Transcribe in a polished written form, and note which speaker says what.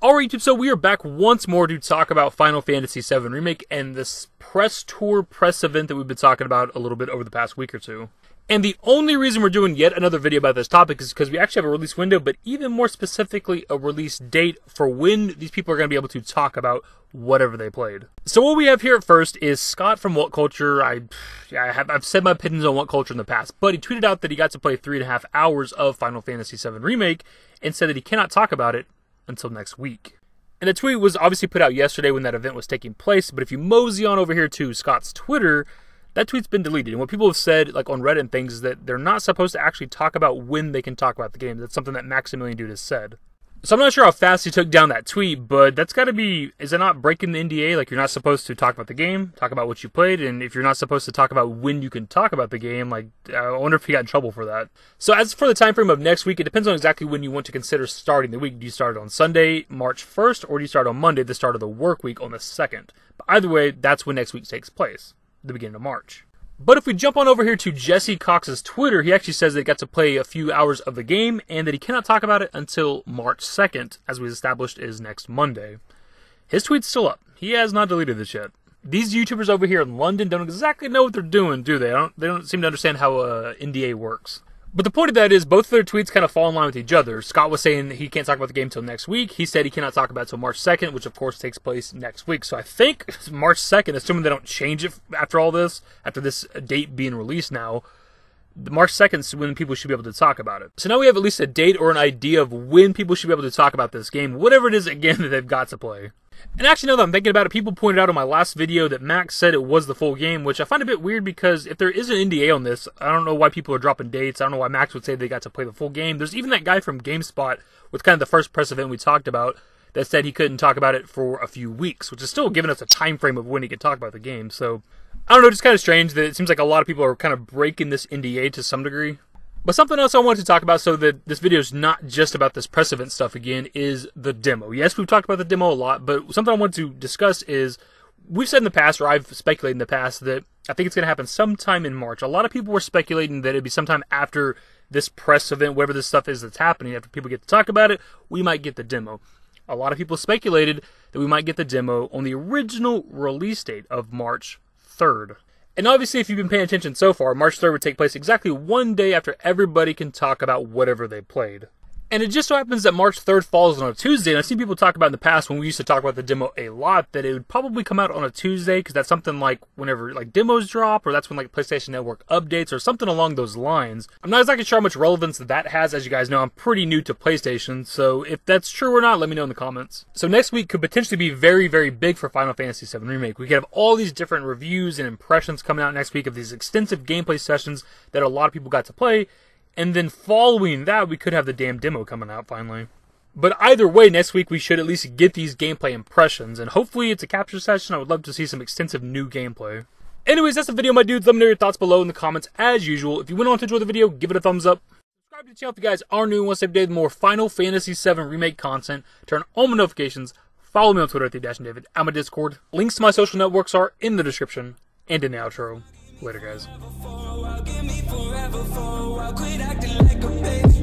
Speaker 1: Alright YouTube, so we are back once more to talk about Final Fantasy VII Remake and this press tour, press event that we've been talking about a little bit over the past week or two. And the only reason we're doing yet another video about this topic is because we actually have a release window, but even more specifically a release date for when these people are going to be able to talk about whatever they played. So what we have here at first is Scott from What Culture. I've said my opinions on What Culture in the past, but he tweeted out that he got to play 3.5 hours of Final Fantasy VII Remake and said that he cannot talk about it until next week. And the tweet was obviously put out yesterday when that event was taking place, but if you mosey on over here to Scott's Twitter, that tweet's been deleted. And what people have said, like on Reddit and things, is that they're not supposed to actually talk about when they can talk about the game. That's something that Maximilian Dude has said. So I'm not sure how fast he took down that tweet, but that's got to be, is it not breaking the NDA? Like, you're not supposed to talk about the game, talk about what you played, and if you're not supposed to talk about when you can talk about the game, like, I wonder if he got in trouble for that. So as for the time frame of next week, it depends on exactly when you want to consider starting the week. Do you start on Sunday, March 1st, or do you start on Monday, the start of the work week on the 2nd? But either way, that's when next week takes place, the beginning of March. But if we jump on over here to Jesse Cox's Twitter, he actually says that he got to play a few hours of the game and that he cannot talk about it until March 2nd, as we established is next Monday. His tweet's still up. He has not deleted this yet. These YouTubers over here in London don't exactly know what they're doing, do they? They don't seem to understand how NDA works. But the point of that is both of their tweets kind of fall in line with each other. Scott was saying he can't talk about the game until next week. He said he cannot talk about it until March 2nd, which of course takes place next week. So I think March 2nd, assuming they don't change it after all this, after this date being released now, March 2nd is when people should be able to talk about it. So now we have at least a date or an idea of when people should be able to talk about this game, whatever it is, again, that they've got to play. And actually, now that I'm thinking about it, people pointed out on my last video that Max said it was the full game, which I find a bit weird because if there is an NDA on this, I don't know why people are dropping dates. I don't know why Max would say they got to play the full game. There's even that guy from GameSpot with kind of the first press event we talked about that said he couldn't talk about it for a few weeks, which is still giving us a time frame of when he could talk about the game. So, I don't know, just kind of strange that it seems like a lot of people are kind of breaking this NDA to some degree. But something else I wanted to talk about, so that this video is not just about this press event stuff again, is the demo. Yes, we've talked about the demo a lot, but something I wanted to discuss is, we've said in the past, or I've speculated in the past, that I think it's going to happen sometime in March. A lot of people were speculating that it'd be sometime after this press event, whatever this stuff is that's happening, after people get to talk about it, we might get the demo. A lot of people speculated that we might get the demo on the original release date of March 3rd. And obviously, if you've been paying attention so far, March 3rd would take place exactly one day after everybody can talk about whatever they played. And it just so happens that March 3rd falls on a Tuesday, and I've seen people talk about in the past when we used to talk about the demo a lot, that it would probably come out on a Tuesday, because that's something like whenever like demos drop, or that's when like PlayStation Network updates, or something along those lines. I'm not exactly sure how much relevance that has. As you guys know, I'm pretty new to PlayStation, so if that's true or not, let me know in the comments. So next week could potentially be very, very big for Final Fantasy VII Remake. We could have all these different reviews and impressions coming out next week of these extensive gameplay sessions that a lot of people got to play. And then following that, we could have the damn demo coming out finally. But either way, next week we should at least get these gameplay impressions. And hopefully it's a capture session. I would love to see some extensive new gameplay. Anyways, that's the video, my dudes. Let me know your thoughts below in the comments as usual. If you went on to enjoy the video, give it a thumbs up. Subscribe to the channel if you guys are new and want to stay updated with more Final Fantasy VII Remake content. Turn on my notifications. Follow me on Twitter at dashingdavid. I'm on Discord. Links to my social networks are in the description and in the outro. Later, guys.
Speaker 2: Forever, quit acting like a baby.